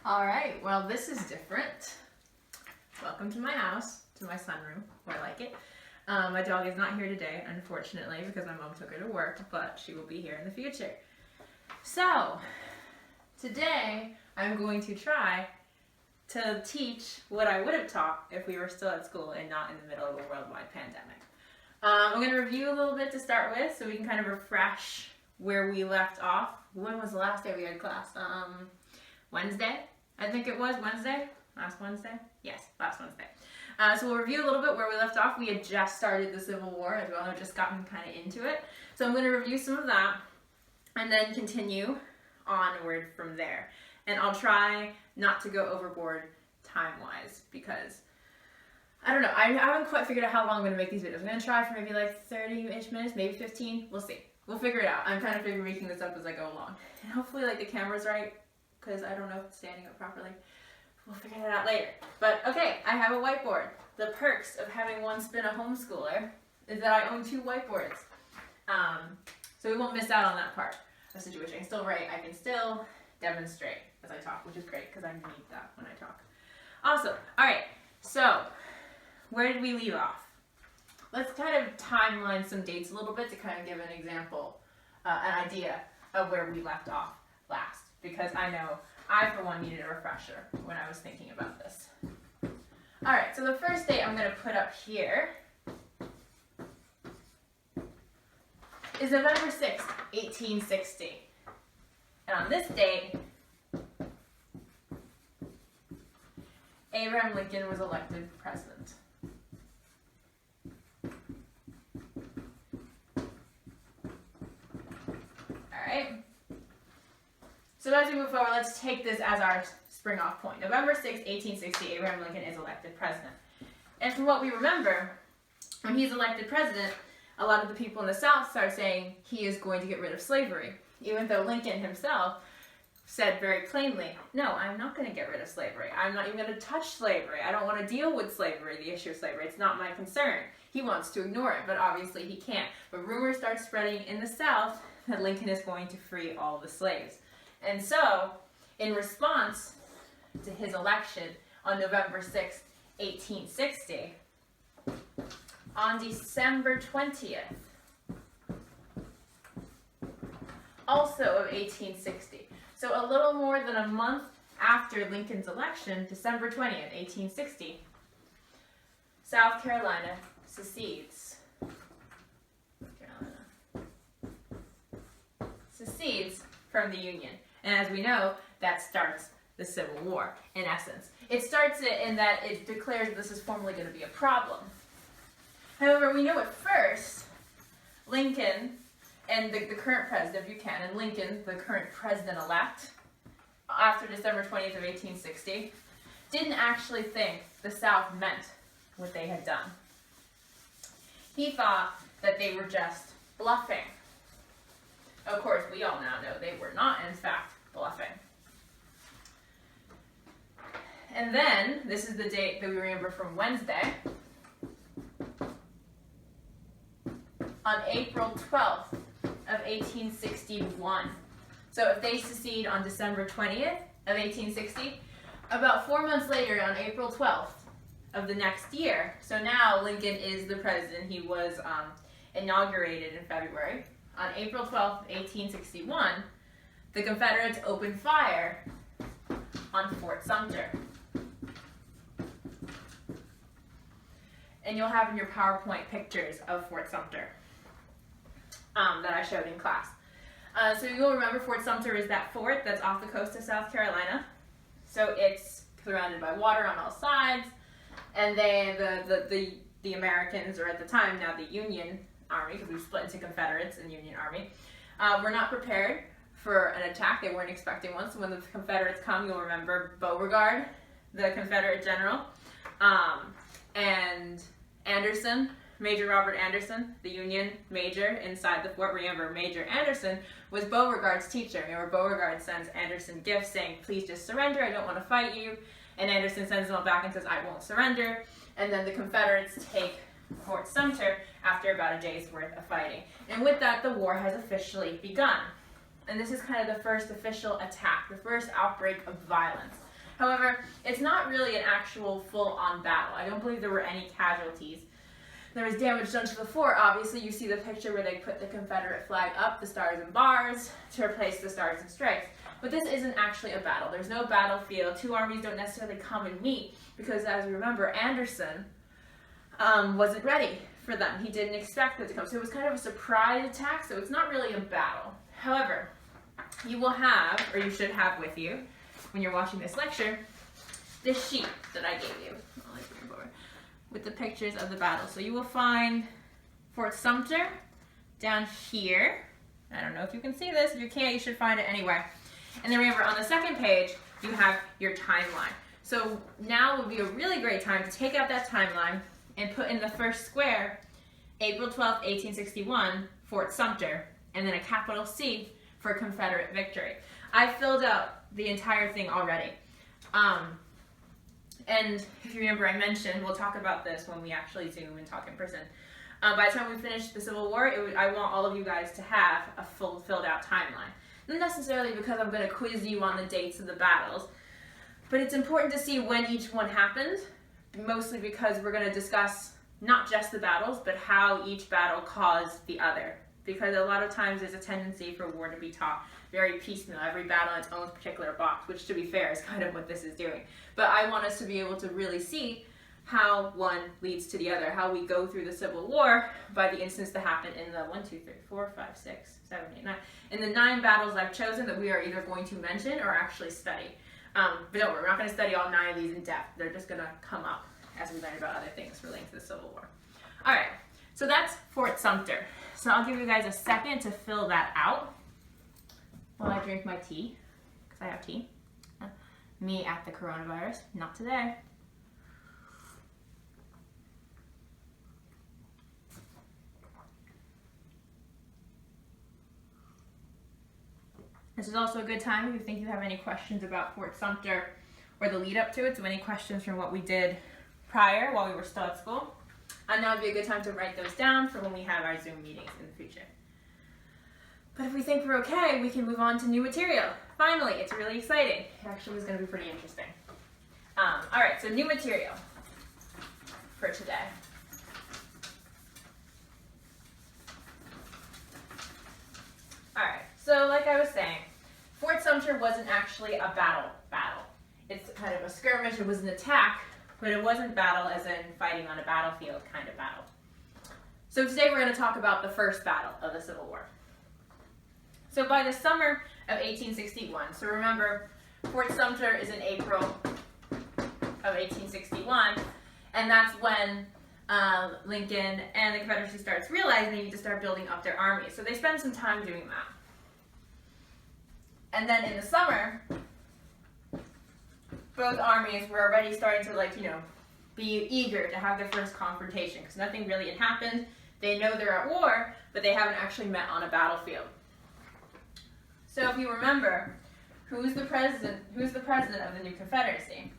All right, well, this is different. Welcome to my house, to my sunroom, more like it. My dog is not here today, unfortunately, because my mom took her to work, but she will be here in the future. So, today I'm going to try to teach what I would have taught if we were still at school and not in the middle of a worldwide pandemic. I'm going to review a little bit to start with so we can kind of refresh where we left off. When was the last day we had class? Wednesday? I think it was Wednesday? Last Wednesday? Yes, last Wednesday. So we'll review a little bit where we left off. We had just started the Civil War as well, and just gotten kind of into it. So I'm going to review some of that and then continue onward from there. And I'll try not to go overboard time-wise because, I don't know, I haven't quite figured out how long I'm going to make these videos. I'm going to try for maybe like 30-ish minutes, maybe 15. We'll see. We'll figure it out. I'm kind of making this up as I go along. And hopefully like the camera's right because I don't know if it's standing up properly. We'll figure that out later. But okay, I have a whiteboard. The perks of having once been a homeschooler is that I own 2 whiteboards. So we won't miss out on that part of the situation. I can still write, I can still demonstrate as I talk, which is great because I need that when I talk. Awesome. All right, so where did we leave off? Let's kind of timeline some dates a little bit to kind of give an example, an idea of where we left off last, because I know I, for one, needed a refresher when I was thinking about this. All right, so the first date I'm going to put up here is November 6th, 1860. And on this date, Abraham Lincoln was elected president. All right. So as we move forward, let's take this as our spring off point. November 6th, 1860, Abraham Lincoln is elected president. And from what we remember, when he's elected president, a lot of the people in the South start saying he is going to get rid of slavery, even though Lincoln himself said very plainly, no, I'm not going to get rid of slavery. I'm not even going to touch slavery. I don't want to deal with slavery, the issue of slavery. It's not my concern. He wants to ignore it, but obviously he can't. But rumors start spreading in the South that Lincoln is going to free all the slaves. And so, in response to his election on November 6, 1860, on December 20th, also of 1860, so a little more than a month after Lincoln's election, December 20th, 1860, South Carolina secedes. Secedes from the Union. And as we know, that starts the Civil War, in essence. It starts it in that it declares that this is formally going to be a problem. However, we know at first, Lincoln and the current president, Buchanan, Lincoln, the current president-elect, after December 20th of 1860, didn't actually think the South meant what they had done. He thought that they were just bluffing. Of course, we all now know they were not, in fact, bluffing. And then, this is the date that we remember from Wednesday, on April 12th of 1861. So if they secede on December 20th of 1860, about 4 months later, on April 12th of the next year, so now Lincoln is the president. He was inaugurated in February. On April 12th, 1861, the Confederates opened fire on Fort Sumter. And you'll have in your PowerPoint pictures of Fort Sumter that I showed in class. So you'll remember Fort Sumter is that fort that's off the coast of South Carolina. So it's surrounded by water on all sides. And then the Americans, or at the time now the Union Army, because we've split into Confederates and Union Army, were not prepared for an attack. They weren't expecting one. So when the Confederates come, you'll remember Beauregard, the Confederate general, and Anderson, Major Robert Anderson, the Union major inside the fort. Remember, Major Anderson was Beauregard's teacher. Remember, Beauregard sends Anderson gifts saying, please just surrender, I don't want to fight you. And Anderson sends them all back and says, I won't surrender. And then the Confederates take Fort Sumter after about a day's worth of fighting. And with that, the war has officially begun. And this is kind of the first official attack, the first outbreak of violence. However, it's not really an actual full-on battle. I don't believe there were any casualties. There was damage done to the fort. Obviously, you see the picture where they put the Confederate flag up, the stars and bars, to replace the stars and stripes. But this isn't actually a battle. There's no battlefield. Two armies don't necessarily come and meet because, as we remember, Anderson wasn't ready for them. He didn't expect them to come. So it was kind of a surprise attack, so it's not really a battle. However, you will have, or you should have with you, when you're watching this lecture, this sheet that I gave you. With the pictures of the battle. So you will find Fort Sumter down here. I don't know if you can see this. If you can't, you should find it anywhere. And then remember, on the second page, you have your timeline. So now would be a really great time to take out that timeline and put in the first square, April 12th, 1861, Fort Sumter, and then a capital C for Confederate victory. I filled out the entire thing already. And if you remember, I mentioned, we'll talk about this when we actually Zoom and talk in person. By the time we finish the Civil War, I want all of you guys to have a full filled out timeline. Not necessarily because I'm going to quiz you on the dates of the battles, but it's important to see when each one happened, mostly because we're going to discuss not just the battles, but how each battle caused the other. Because a lot of times there's a tendency for war to be taught very piecemeal, every battle in its own particular box, which to be fair is kind of what this is doing. But I want us to be able to really see how one leads to the other, how we go through the Civil War by the incidents that happened in the in the 9 battles I've chosen that we are either going to mention or actually study. But don't worry, we're not going to study all 9 of these in depth. They're just going to come up as we learn about other things relating to the Civil War. All right, so that's Fort Sumter. So I'll give you guys a second to fill that out while I drink my tea, because I have tea. Me at the coronavirus, not today. This is also a good time if you think you have any questions about Fort Sumter or the lead up to it, so any questions from what we did prior while we were still at school. And now would be a good time to write those down for when we have our Zoom meetings in the future. But if we think we're okay, we can move on to new material. Finally, it's really exciting. It actually is going to be pretty interesting. All right, so new material for today. All right, so like I was saying, Fort Sumter wasn't actually a battle. It's kind of a skirmish, it was an attack, but it wasn't battle as in fighting on a battlefield kind of battle. So today we're going to talk about the first battle of the Civil War. So by the summer of 1861, so remember, Fort Sumter is in April of 1861, and that's when Lincoln and the Confederacy starts realizing they need to start building up their armies. So they spend some time doing that. And then in the summer, both armies were already starting to be eager to have their first confrontation because nothing really had happened. They know they're at war, but they haven't actually met on a battlefield. So if you remember, who's the president of the new Confederacy?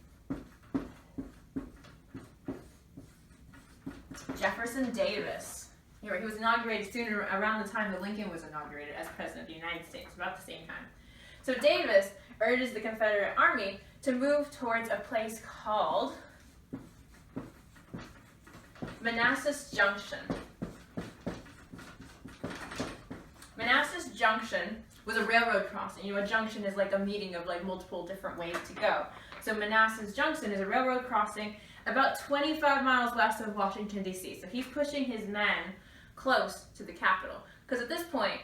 Jefferson Davis. He was inaugurated sooner, around the time that Lincoln was inaugurated as president of the United States, about the same time. So Davis urges the Confederate Army to move towards a place called Manassas Junction. Manassas Junction was a railroad crossing. A junction is like a meeting of multiple different ways to go. So Manassas Junction is a railroad crossing about 25 miles west of Washington, D.C. So he's pushing his men close to the capital. Because at this point,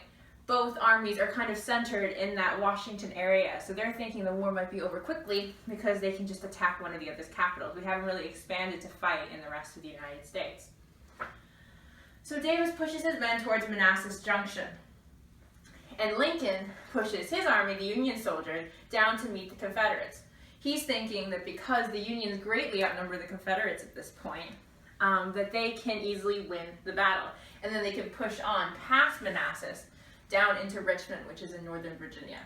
both armies are kind of centered in that Washington area. So they're thinking the war might be over quickly because they can just attack one of the other's capitals. We haven't really expanded to fight in the rest of the United States. So Davis pushes his men towards Manassas Junction. And Lincoln pushes his army, the Union soldiers, down to meet the Confederates. He's thinking that because the Unions greatly outnumber the Confederates at this point, that they can easily win the battle. And then they can push on past Manassas down into Richmond, which is in Northern Virginia.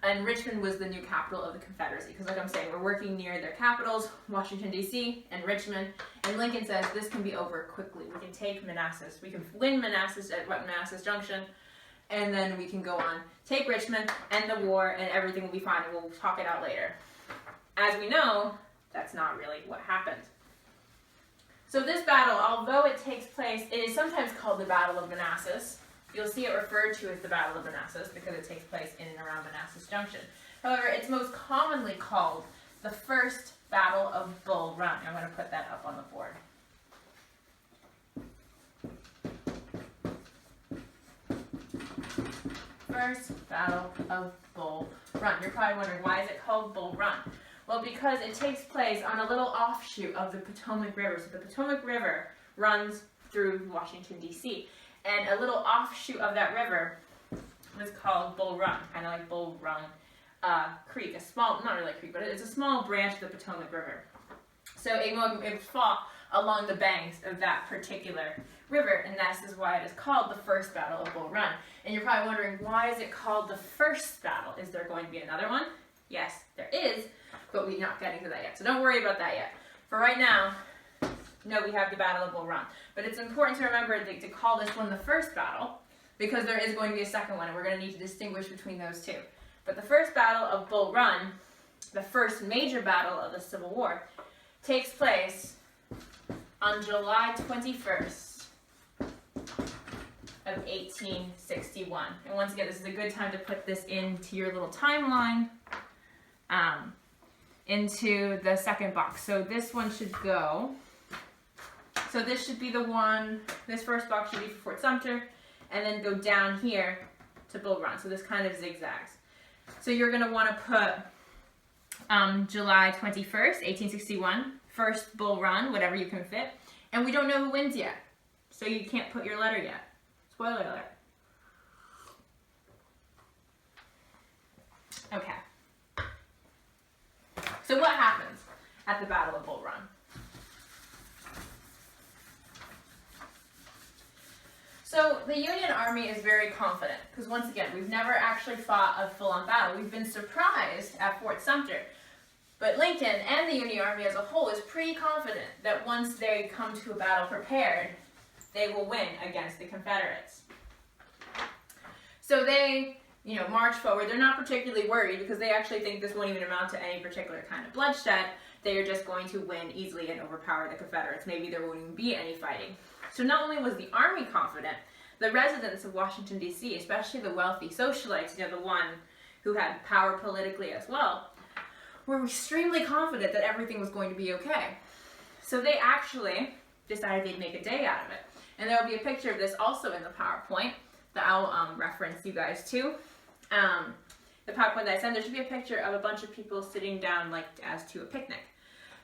And Richmond was the new capital of the Confederacy, because like I'm saying, we're working near their capitals, Washington, D.C., and Richmond. And Lincoln says this can be over quickly. We can take Manassas. We can win Manassas at Manassas Junction, and then we can go on, take Richmond, end the war, and everything will be fine, and we'll talk it out later. as we know, that's not really what happened. So this battle, although it takes place, it is sometimes called the Battle of Manassas. You'll see it referred to as the Battle of Manassas because it takes place in and around Manassas Junction. However, it's most commonly called the First Battle of Bull Run. I'm going to put that up on the board. First Battle of Bull Run. You're probably wondering, why is it called Bull Run? Well, because it takes place on a little offshoot of the Potomac River. So the Potomac River runs through Washington, D.C. And a little offshoot of that river was called Bull Run, kind of like Bull Run Creek. A small, not really a creek, but it's a small branch of the Potomac River. So it fought along the banks of that particular river, and this is why it is called the First Battle of Bull Run. And you're probably wondering, why is it called the first battle? Is there going to be another one? Yes, there is, but we're not getting to that yet. So don't worry about that yet. For right now, no, we have the Battle of Bull Run. But it's important to remember to call this one the first battle, because there is going to be a second one, and we're going to need to distinguish between those two. But the First Battle of Bull Run, the first major battle of the Civil War, takes place on July 21st of 1861. And once again, this is a good time to put this into your little timeline, into the second box. So this one should go, so this should be the one, this first box should be for Fort Sumter, and then go down here to Bull Run. So this kind of zigzags. So you're going to want to put July 21st, 1861, first Bull Run, whatever you can fit. And we don't know who wins yet, so you can't put your letter yet. Spoiler alert. Okay. So what happens at the Battle of Bull Run? So the Union Army is very confident, because once again, we've never actually fought a full-on battle. We've been surprised at Fort Sumter. But Lincoln and the Union Army as a whole is pretty confident that once they come to a battle prepared, they will win against the Confederates. So they, march forward. They're not particularly worried because they actually think this won't even amount to any particular kind of bloodshed. They are just going to win easily and overpower the Confederates. Maybe there won't even be any fighting. So not only was the Army confident, the residents of Washington, D.C., especially the wealthy socialites, the one who had power politically as well, were extremely confident that everything was going to be okay. So they actually decided they'd make a day out of it. And there will be a picture of this also in the PowerPoint that I'll reference you guys to. The PowerPoint that I sent, there should be a picture of a bunch of people sitting down as to a picnic.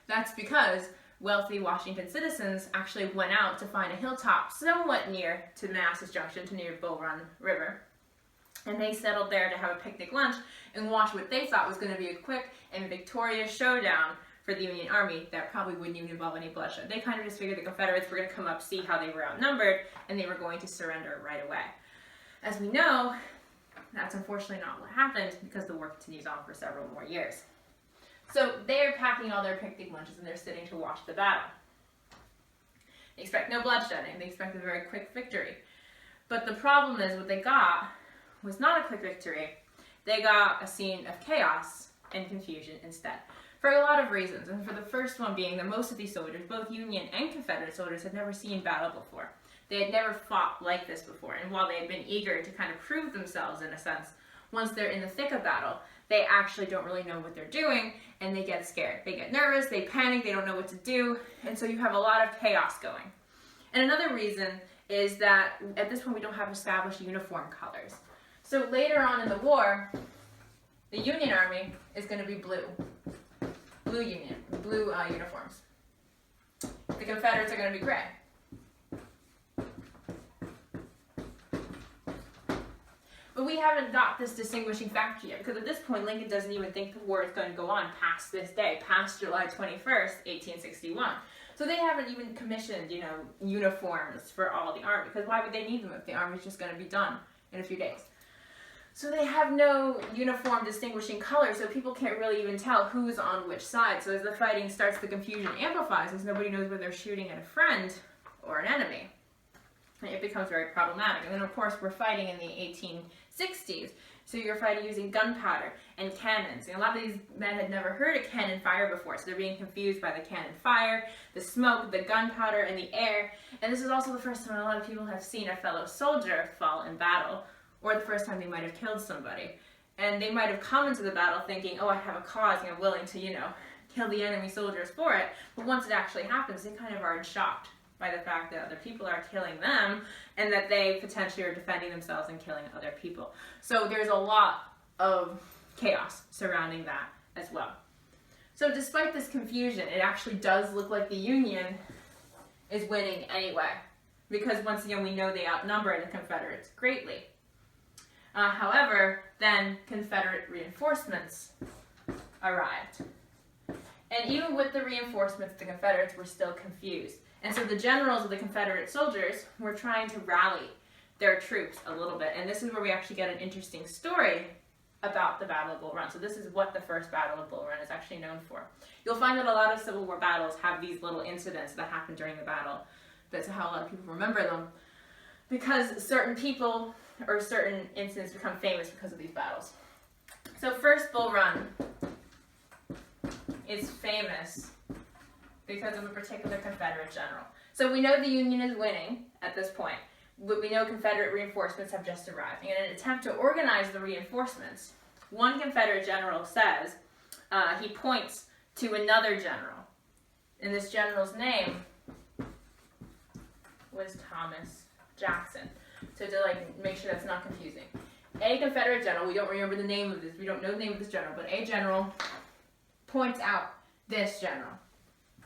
That's because wealthy Washington citizens actually went out to find a hilltop somewhat near to Manassas Junction, to near Bull Run River. And they settled there to have a picnic lunch and watch what they thought was going to be a quick and victorious showdown for the Union Army that probably wouldn't even involve any bloodshed. They kind of just figured the Confederates were going to come up, see how they were outnumbered, and they were going to surrender right away. As we know, that's unfortunately not what happened, because the war continues on for several more years. So they're packing all their picnic lunches and they're sitting to watch the battle. They expect no bloodshed, and they expect a very quick victory. But the problem is, what they got was not a quick victory. They got a scene of chaos and confusion instead, for a lot of reasons. And for the first one being that most of these soldiers, both Union and Confederate soldiers, had never seen battle before. They had never fought like this before. And while they had been eager to kind of prove themselves in a sense, once they're in the thick of battle, they actually don't really know what they're doing, and they get scared. They get nervous, they panic, they don't know what to do, and so you have a lot of chaos going. And another reason is that at this point we don't have established uniform colors. So later on in the war, the Union Army is going to be blue uniforms. The Confederates are going to be gray. But we haven't got this distinguishing factor yet, because at this point Lincoln doesn't even think the war is going to go on past this day, past July 21st, 1861. So they haven't even commissioned, uniforms for all the army, because why would they need them if the army's just going to be done in a few days? So they have no uniform distinguishing color, so people can't really even tell who's on which side. So as the fighting starts, the confusion amplifies, as nobody knows whether they're shooting at a friend or an enemy. it becomes very problematic. And then, of course, we're fighting in the 1860s. So you're fighting using gunpowder and cannons. And a lot of these men had never heard of cannon fire before, so they're being confused by the cannon fire, the smoke, the gunpowder, and the air. And this is also the first time a lot of people have seen a fellow soldier fall in battle, or the first time they might have killed somebody. And they might have come into the battle thinking, oh, I have a cause and I'm willing to, kill the enemy soldiers for it. But once it actually happens, they kind of are shocked by the fact that other people are killing them and that they potentially are defending themselves and killing other people. So there's a lot of chaos surrounding that as well. So despite this confusion, it actually does look like the Union is winning anyway, because once again we know they outnumber the Confederates greatly. However, then Confederate reinforcements arrived. And even with the reinforcements, the Confederates were still confused. And so the generals of the Confederate soldiers were trying to rally their troops a little bit. And this is where we actually get an interesting story about the Battle of Bull Run. So this is what the first Battle of Bull Run is actually known for. You'll find that a lot of Civil War battles have these little incidents that happen during the battle. That's how a lot of people remember them. Because certain people or certain incidents become famous because of these battles. So first Bull Run is famous because of a particular Confederate general. So we know the Union is winning at this point, but we know Confederate reinforcements have just arrived. And in an attempt to organize the reinforcements, one Confederate general says, he points to another general. And this general's name was Thomas Jackson. So to make sure that's not confusing. A Confederate general, we don't remember the name of this, we don't know the name of this general, but a general points out this general,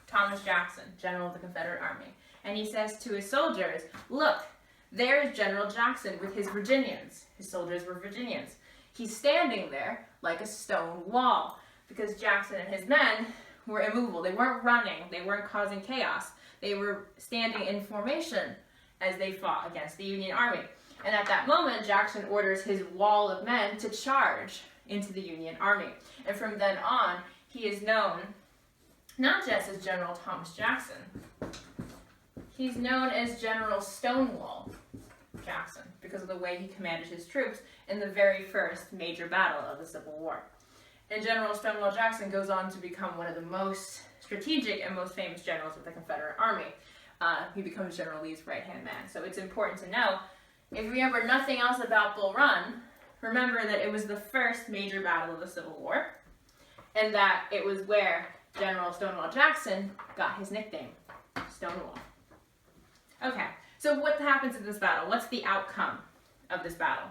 Thomas Jackson, general of the Confederate Army. And he says to his soldiers, look, there's General Jackson with his Virginians. His soldiers were Virginians. He's standing there like a stone wall, because Jackson and his men were immovable. They weren't running. They weren't causing chaos. They were standing in formation as they fought against the Union Army. And at that moment, Jackson orders his wall of men to charge into the Union Army. And from then on, he is known not just as General Thomas Jackson, he's known as General Stonewall Jackson because of the way he commanded his troops in the very first major battle of the Civil War. And General Stonewall Jackson goes on to become one of the most strategic and most famous generals of the Confederate Army. He becomes General Lee's right-hand man. So it's important to know, if you remember nothing else about Bull Run, remember that it was the first major battle of the Civil War, and that it was where General Stonewall Jackson got his nickname, Stonewall. Okay, so what happens in this battle? What's the outcome of this battle?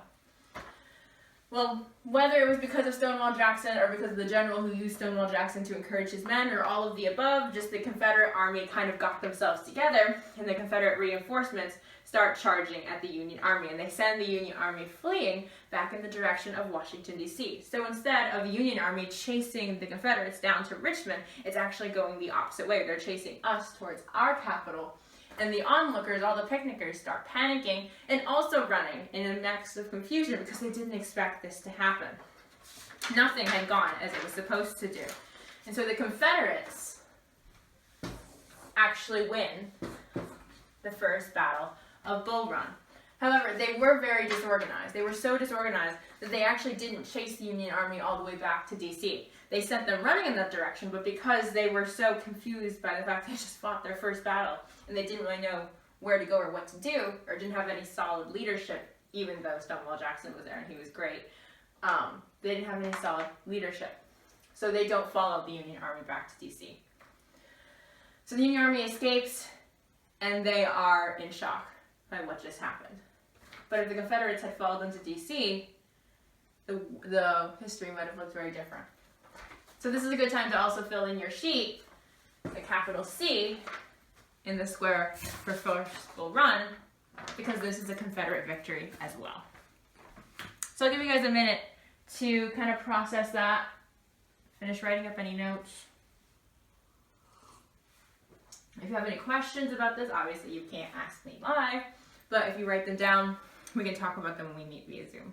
Well, whether it was because of Stonewall Jackson or because of the general who used Stonewall Jackson to encourage his men, or all of the above, just the Confederate Army kind of got themselves together, and the Confederate reinforcements start charging at the Union Army, and they send the Union Army fleeing back in the direction of Washington, D.C. So instead of the Union Army chasing the Confederates down to Richmond, it's actually going the opposite way. They're chasing us towards our capital. And the onlookers, all the picnickers, start panicking and also running in a mix of confusion because they didn't expect this to happen. Nothing had gone as it was supposed to do. And so the Confederates actually win the first battle of Bull Run. However, they were very disorganized. They were so disorganized that they actually didn't chase the Union Army all the way back to D.C. They sent them running in that direction, but because they were so confused by the fact they just fought their first battle and they didn't really know where to go or what to do, or didn't have any solid leadership, even though Stonewall Jackson was there and he was great, they didn't have any solid leadership. So they don't follow the Union Army back to D.C. So the Union Army escapes, and they are in shock by what just happened. But if the Confederates had followed them to D.C., the history might have looked very different. So this is a good time to also fill in your sheet, the capital C in the square for first Bull Run, because this is a Confederate victory as well. So I'll give you guys a minute to kind of process that, finish writing up any notes. If you have any questions about this, obviously you can't ask me live, but if you write them down, we can talk about them when we meet via Zoom.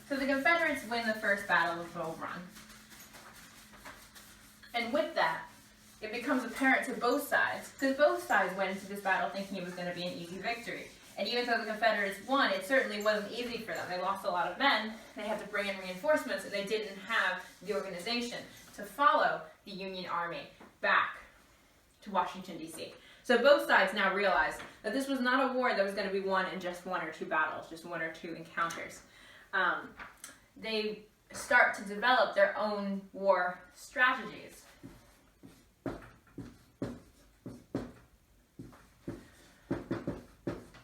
So the Confederates win the first battle of Bull Run. And with that, it becomes apparent to both sides, because both sides went into this battle thinking it was going to be an easy victory. And even though the Confederates won, it certainly wasn't easy for them. They lost a lot of men, they had to bring in reinforcements, and they didn't have the organization to follow the Union Army back to Washington, D.C. So both sides now realized that this was not a war that was going to be won in just one or two battles, just one or two encounters. They start to develop their own war strategies.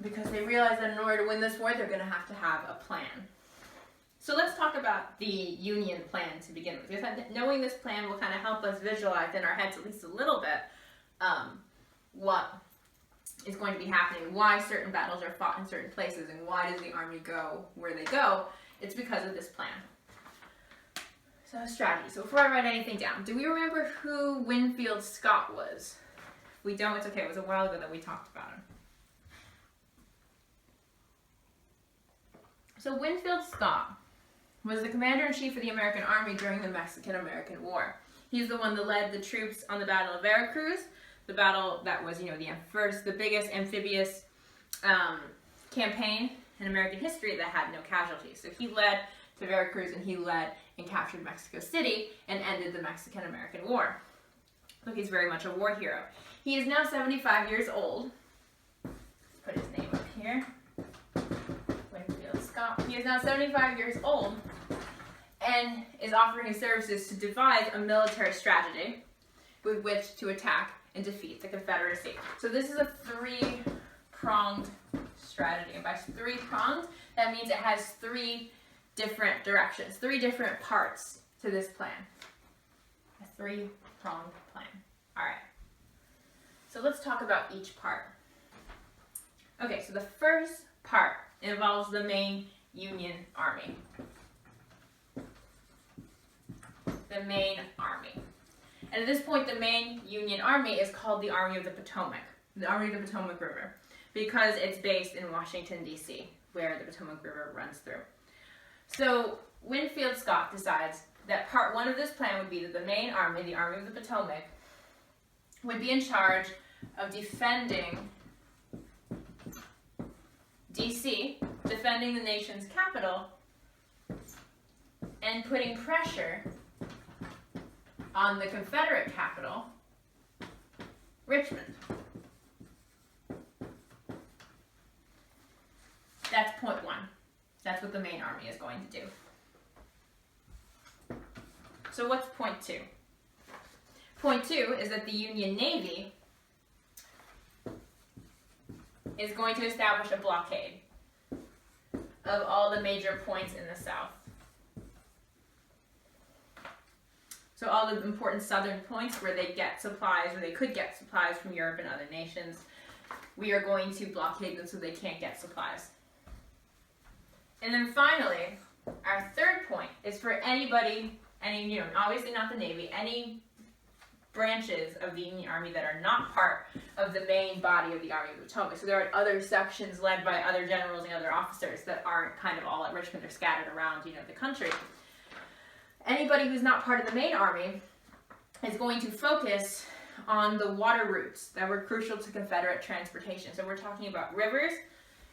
Because they realize that in order to win this war, they're going to have a plan. So let's talk about the Union plan to begin with. Because knowing this plan will kind of help us visualize in our heads at least a little bit what is going to be happening, why certain battles are fought in certain places, and why does the army go where they go. It's because of this plan. So strategy. So before I write anything down, do we remember who Winfield Scott was? If we don't, it's okay. It was a while ago that we talked about him. So Winfield Scott was the commander-in-chief of the American Army during the Mexican-American War. He's the one that led the troops on the Battle of Veracruz, the battle that was, the biggest amphibious campaign in American history that had no casualties. So he led to Veracruz, and he led and captured Mexico City and ended the Mexican-American War. So he's very much a war hero. He is now 75 years old. Put his name up here. Winfield Scott. He is now 75 years old and is offering his services to devise a military strategy with which to attack and defeat the Confederacy. So this is a three-pronged strategy. And by three-pronged, that means it has three different directions, three different parts to this plan. A three-pronged plan. All right. So let's talk about each part. Okay, so the first part involves the main Union Army. The main army. And at this point, the main Union Army is called the Army of the Potomac, the Army of the Potomac River, because it's based in Washington, D.C., where the Potomac River runs through. So Winfield Scott decides that part one of this plan would be that the main army, the Army of the Potomac, would be in charge of defending D.C., defending the nation's capital, and putting pressure on the Confederate capital, Richmond. That's point one. That's what the main army is going to do. So what's point two? Point two is that the Union Navy is going to establish a blockade of all the major points in the South. So all the important southern points where they get supplies, or they could get supplies from Europe and other nations, we are going to blockade them so they can't get supplies. And then finally, our third point is for anybody, obviously not the Navy, any branches of the Union Army that are not part of the main body of the Army of the Potomac. So there are other sections led by other generals and other officers that aren't kind of all at Richmond. They're scattered around, the country. Anybody who's not part of the main army is going to focus on the water routes that were crucial to Confederate transportation. So we're talking about rivers,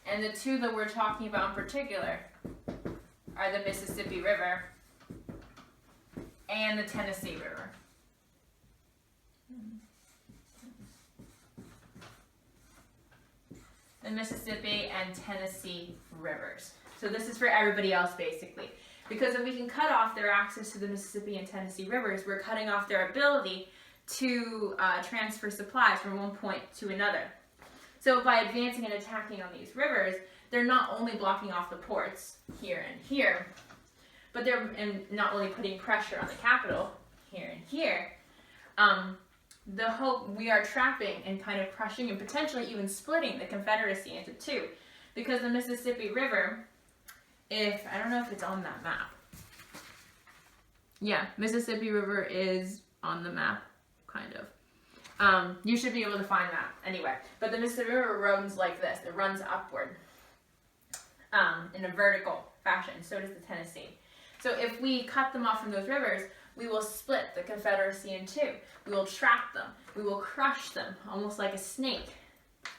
and the two that we're talking about in particular are the Mississippi River and the Tennessee River. The Mississippi and Tennessee rivers. So this is for everybody else, basically. Because if we can cut off their access to the Mississippi and Tennessee rivers, we're cutting off their ability to transfer supplies from one point to another. So by advancing and attacking on these rivers, they're not only blocking off the ports here and here, but they're not only putting pressure on the capital here and here. The hope, we are trapping and kind of crushing and potentially even splitting the Confederacy into two. Because the Mississippi River, I don't know if it's on that map. Yeah, Mississippi River is on the map, kind of. You should be able to find that anyway. But the Mississippi River runs like this. It runs upward. in a vertical fashion. So does the Tennessee. So if we cut them off from those rivers, we will split the Confederacy in two. We will trap them. We will crush them, almost like a snake.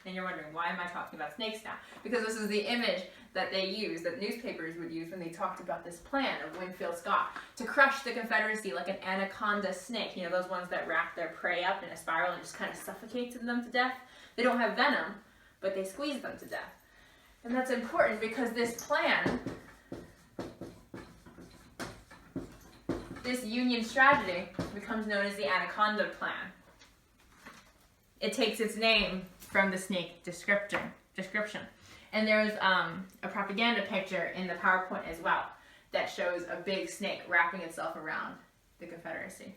And you're wondering, why am I talking about snakes now? Because this is the image that they use, that newspapers would use when they talked about this plan of Winfield Scott, to crush the Confederacy like an anaconda snake. You know, those ones that wrap their prey up in a spiral and just kind of suffocates them to death. They don't have venom, but they squeeze them to death. And that's important because this plan, this Union strategy, becomes known as the Anaconda Plan. It takes its name from the snake description. And there's a propaganda picture in the PowerPoint as well that shows a big snake wrapping itself around the Confederacy.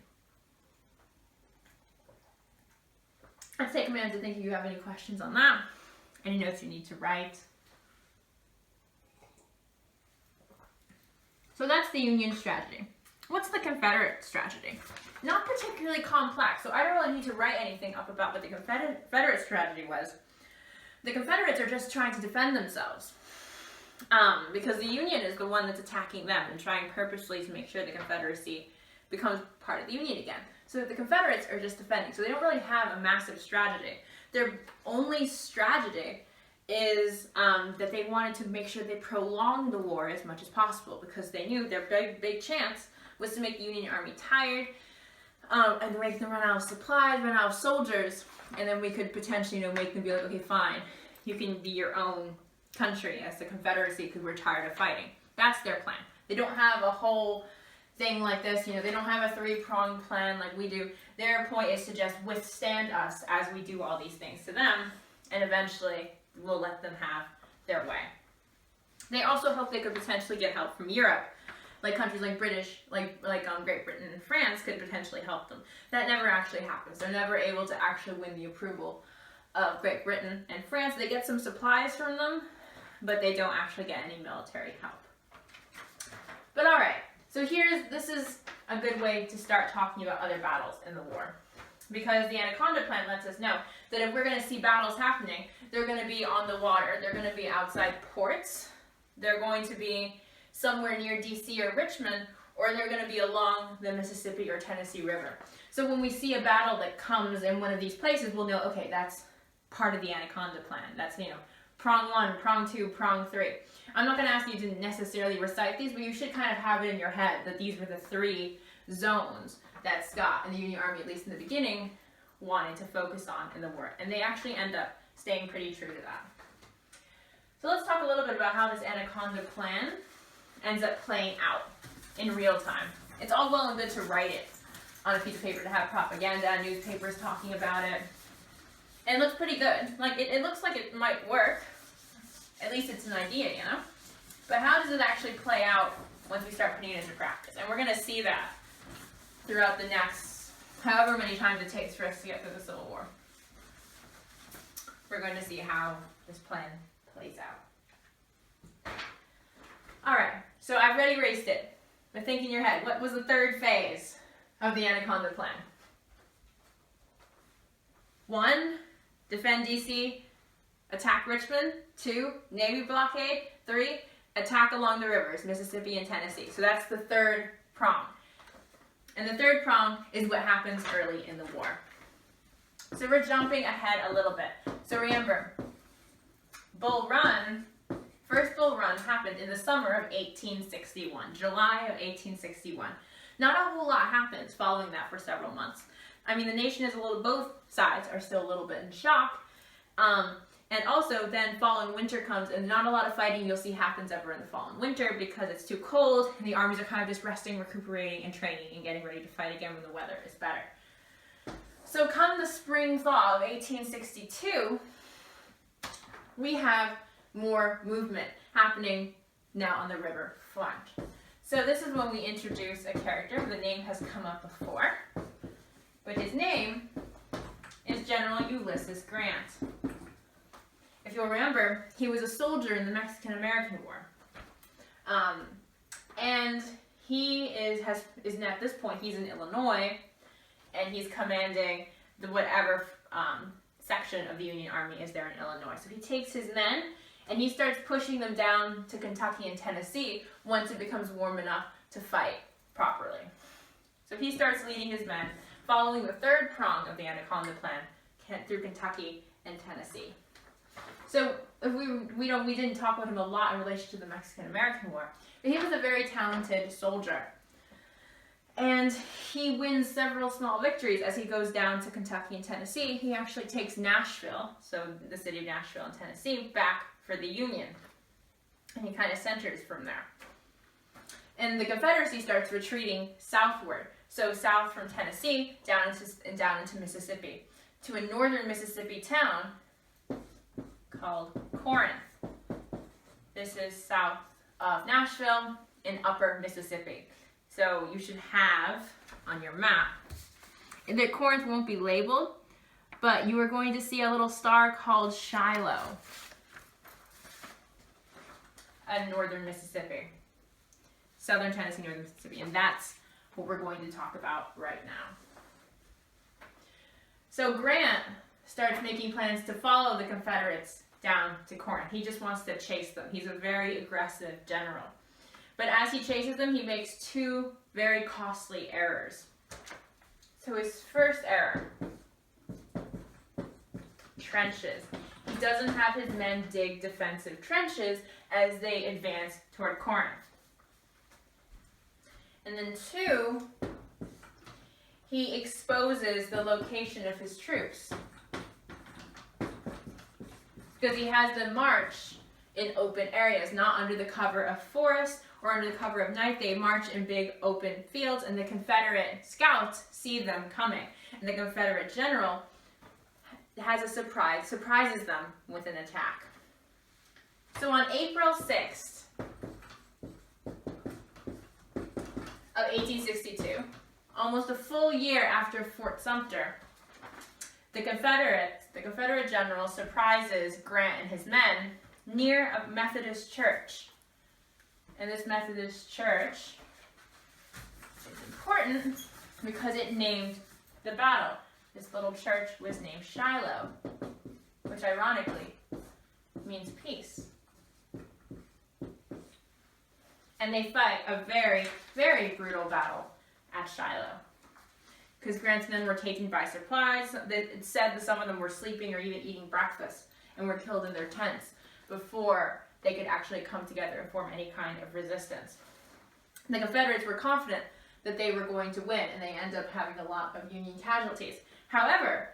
Let's take a minute to think if you have any questions on that, any notes you need to write. So that's the Union strategy. What's the Confederate strategy? Not particularly complex, so I don't really need to write anything up about what the Confederate strategy was. The Confederates are just trying to defend themselves because the Union is the one that's attacking them and trying purposely to make sure the Confederacy becomes part of the Union again. So the Confederates are just defending, so they don't really have a massive strategy. Their only strategy is that they wanted to make sure they prolonged the war as much as possible because they knew their big chance was to make the Union Army tired and make them run out of supplies, run out of soldiers, and then we could potentially, make them be like, okay, fine, you can be your own country as the Confederacy because we're tired of fighting. That's their plan. They don't have a whole thing like this, they don't have a three-pronged plan like we do. Their point is to just withstand us as we do all these things to them, and eventually we'll let them have their way. They also hope they could potentially get help from Europe, like countries like Great Britain and France could potentially help them. That never actually happens. They're never able to actually win the approval of Great Britain and France. They get some supplies from them, but they don't actually get any military help. But all right, so this is a good way to start talking about other battles in the war. Because the Anaconda Plan lets us know that if we're going to see battles happening, they're going to be on the water, they're going to be outside ports, they're going to be somewhere near DC or Richmond, or they're going to be along the Mississippi or Tennessee River. So when we see a battle that comes in one of these places, we'll know, okay, that's part of the Anaconda Plan. That's, prong 1, prong 2, prong 3. I'm not going to ask you to necessarily recite these, but you should kind of have it in your head that these were the 3 zones that Scott and the Union Army, at least in the beginning, wanted to focus on in the war. And they actually end up staying pretty true to that. So let's talk a little bit about how this Anaconda Plan ends up playing out in real time. It's all well and good to write it on a piece of paper, to have propaganda, newspapers talking about it. And it looks pretty good. It looks like it might work. At least it's an idea, But how does it actually play out once we start putting it into practice? And we're going to see that throughout the next however many times it takes for us to get through the Civil War. We're going to see how this plan plays out. All right, so I've already erased it. But think in your head, what was the third phase of the Anaconda Plan? 1, defend DC, attack Richmond. 2, Navy blockade. 3, attack along the rivers, Mississippi and Tennessee. So that's the third prong. And the third prong is what happens early in the war. So we're jumping ahead a little bit. So remember, first Bull Run happened in the summer of 1861, July of 1861. Not a whole lot happens following that for several months. I mean, the nation is both sides are still a little bit in shock. And also then fall and winter comes, and not a lot of fighting you'll see happens ever in the fall and winter because it's too cold and the armies are kind of just resting, recuperating, and training and getting ready to fight again when the weather is better. So come the spring thaw of 1862, we have more movement happening now on the river front. So this is when we introduce a character. The name has come up before, but his name is General Ulysses Grant. If you'll remember, he was a soldier in the Mexican-American War. And he is at this point, he's in Illinois, and he's commanding whatever section of the Union Army is there in Illinois. So he takes his men, and he starts pushing them down to Kentucky and Tennessee once it becomes warm enough to fight properly. So he starts leading his men, following the third prong of the Anaconda plan through Kentucky and Tennessee. So if we didn't talk about him a lot in relation to the Mexican-American War, but he was a very talented soldier. And he wins several small victories as he goes down to Kentucky and Tennessee. He actually takes Nashville, so the city of Nashville in Tennessee, back for the Union. And he kind of centers from there. And the Confederacy starts retreating southward. So south from Tennessee, down into Mississippi, to a northern Mississippi town called Corinth. This is south of Nashville in upper Mississippi. So you should have on your map, the Corinth won't be labeled, but you are going to see a little star called Shiloh in northern Mississippi. Southern Tennessee, northern Mississippi, and that's what we're going to talk about right now. So Grant starts making plans to follow the Confederates down to Corinth. He just wants to chase them. He's a very aggressive general. But as he chases them, he makes two very costly errors. So his first error, trenches. He doesn't have his men dig defensive trenches as they advance toward Corinth. And then two, he exposes the location of his troops. Because he has them march in open areas, not under the cover of forest or under the cover of night. They march in big open fields, and the Confederate scouts see them coming. And the Confederate general has a surprises them with an attack. So on April 6th of 1862, almost a full year after Fort Sumter, the Confederate general surprises Grant and his men near a Methodist church. And this Methodist church is important because it named the battle. This little church was named Shiloh, which ironically means peace. And they fight a very, very brutal battle at Shiloh, because Grant's men were taken by surprise. It said that some of them were sleeping or even eating breakfast and were killed in their tents before they could actually come together and form any kind of resistance. The Confederates were confident that they were going to win, and they end up having a lot of Union casualties. However,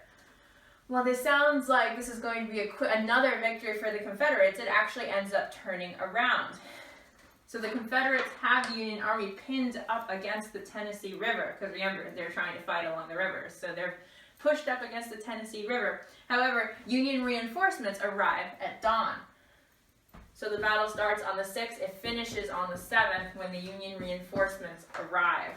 while this sounds like this is going to be another victory for the Confederates, it actually ends up turning around. So the Confederates have the Union Army pinned up against the Tennessee River, because remember, they're trying to fight along the rivers, so they're pushed up against the Tennessee River. However, Union reinforcements arrive at dawn. So the battle starts on the 6th, it finishes on the 7th when the Union reinforcements arrive.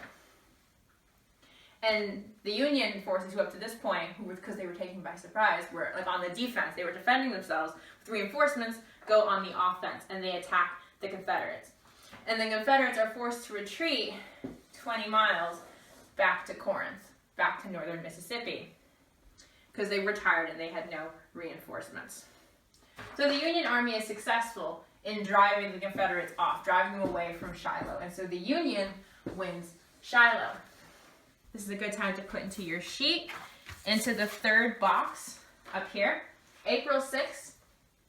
And the Union forces, who up to this point, because they were taken by surprise, were like on the defense. They were defending themselves. With reinforcements, go on the offense, and they attack the Confederates. And the Confederates are forced to retreat 20 miles back to Corinth, back to northern Mississippi, because they were tired and they had no reinforcements. So the Union Army is successful in driving the Confederates off, driving them away from Shiloh. And so the Union wins Shiloh. This is a good time to put into your sheet, into the third box up here, April 6,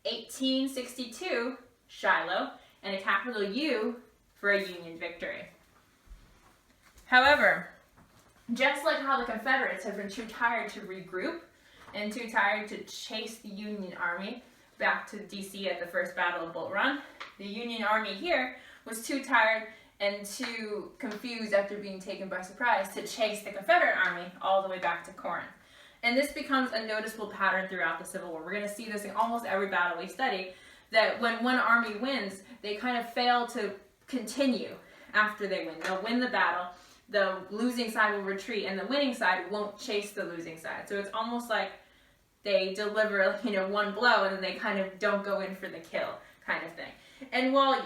1862, Shiloh, and a capital U for a Union victory. However, just like how the Confederates have been too tired to regroup and too tired to chase the Union Army back to D.C. at the first Battle of Bull Run, the Union Army here was too tired and too confused after being taken by surprise to chase the Confederate Army all the way back to Corinth. And this becomes a noticeable pattern throughout the Civil War. We're going to see this in almost every battle we study, that when one army wins, they kind of fail to continue after they win. They'll win the battle, the losing side will retreat, and the winning side won't chase the losing side. So it's almost like they deliver, one blow, and then they kind of don't go in for the kill kind of thing. And while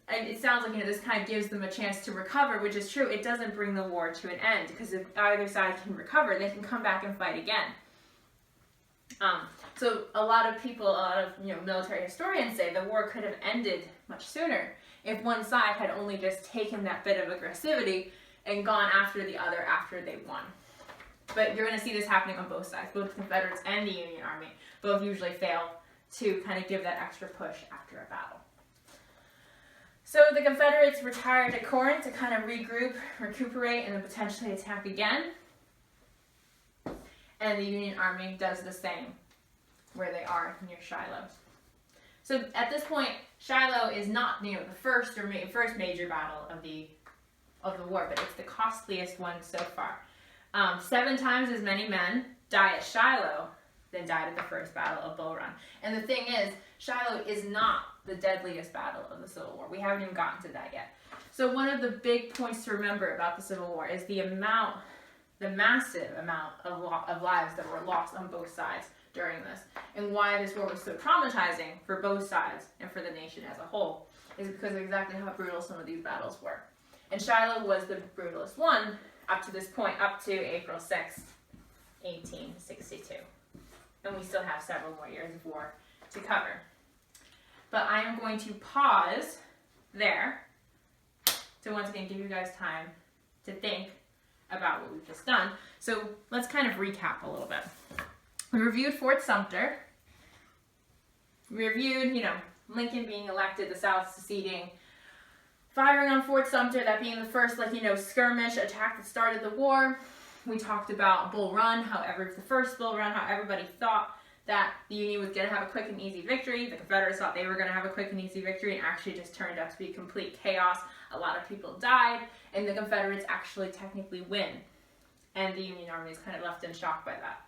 it sounds like, this kind of gives them a chance to recover, which is true, it doesn't bring the war to an end, because if either side can recover, they can come back and fight again. So a lot of people, a lot of military historians say the war could have ended much sooner if one side had only just taken that bit of aggressivity and gone after the other after they won. But you're going to see this happening on both sides. Both the Confederates and the Union Army both usually fail to kind of give that extra push after a battle. So the Confederates retired to Corinth to kind of regroup, recuperate, and then potentially attack again. And the Union Army does the same where they are near Shiloh. So at this point, Shiloh is not the first major battle of the war, but it's the costliest one so far. 7 times as many men die at Shiloh than died at the first Battle of Bull Run. And the thing is, Shiloh is not the deadliest battle of the Civil War. We haven't even gotten to that yet. So one of the big points to remember about the Civil War is the massive amount of lives that were lost on both sides during this. And why this war was so traumatizing for both sides and for the nation as a whole is because of exactly how brutal some of these battles were. And Shiloh was the brutalest one up to this point, up to April 6th, 1862. And we still have several more years of war to cover. But I am going to pause there to once again give you guys time to think about what we've just done. So let's kind of recap a little bit. We reviewed Fort Sumter. We reviewed, Lincoln being elected, the South seceding, firing on Fort Sumter, that being the first, skirmish attack that started the war. We talked about Bull Run, the first Bull Run, how everybody thought that the Union was going to have a quick and easy victory. The Confederates thought they were going to have a quick and easy victory, and actually just turned out to be complete chaos. A lot of people died, and the Confederates actually technically win. And the Union Army is kind of left in shock by that.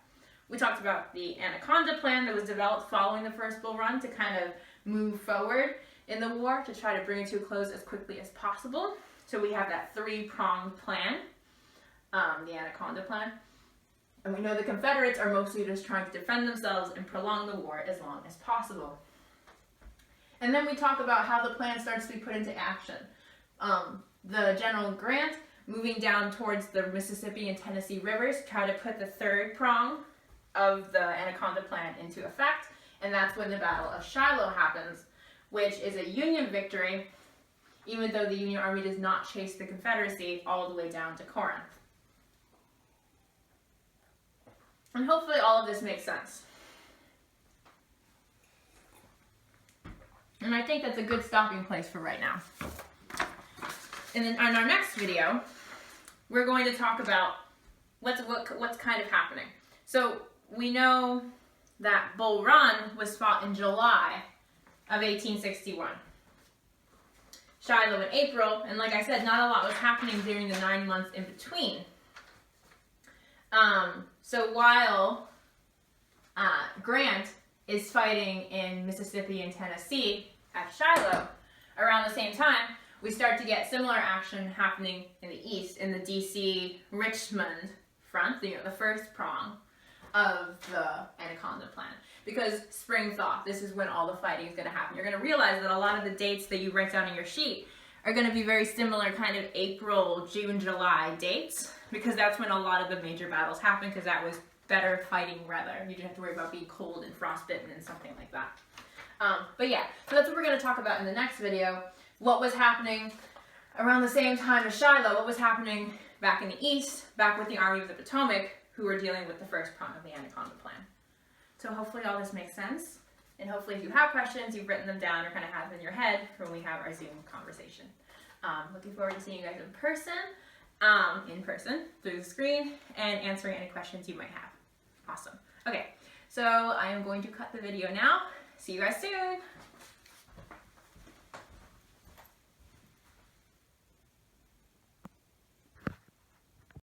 We talked about the Anaconda plan that was developed following the first Bull Run to kind of move forward in the war to try to bring it to a close as quickly as possible. So we have that 3-pronged plan, the Anaconda plan. And we know the Confederates are mostly just trying to defend themselves and prolong the war as long as possible. And then we talk about how the plan starts to be put into action. The General Grant moving down towards the Mississippi and Tennessee rivers, try to put the 3rd prong of the Anaconda plan into effect. And that's when the Battle of Shiloh happens, which is a Union victory, even though the Union Army does not chase the Confederacy all the way down to Corinth. And hopefully all of this makes sense. And I think that's a good stopping place for right now. And then in our next video, we're going to talk about what's kind of happening. So we know that Bull Run was fought in July of 1861. Shiloh in April, and like I said, not a lot was happening during the 9 months in between. So while Grant is fighting in Mississippi and Tennessee at Shiloh, around the same time, we start to get similar action happening in the east, in the D.C.-Richmond front, the first prong of the Anaconda plan. Because spring thaw, this is when all the fighting is going to happen. You're going to realize that a lot of the dates that you write down in your sheet are going to be very similar, kind of April, June, July dates, because that's when a lot of the major battles happen, because that was better fighting weather. You didn't have to worry about being cold and frostbitten and something like that. But yeah, so that's what we're going to talk about in the next video. What was happening around the same time as Shiloh, what was happening back in the east, back with the Army of the Potomac, who were dealing with the first prong of the Anaconda plan. So hopefully all this makes sense. And hopefully if you have questions, you've written them down or kind of have them in your head for when we have our Zoom conversation. Looking forward to seeing you guys in person through the screen, and answering any questions you might have. Awesome. Okay, so I am going to cut the video now. See you guys soon.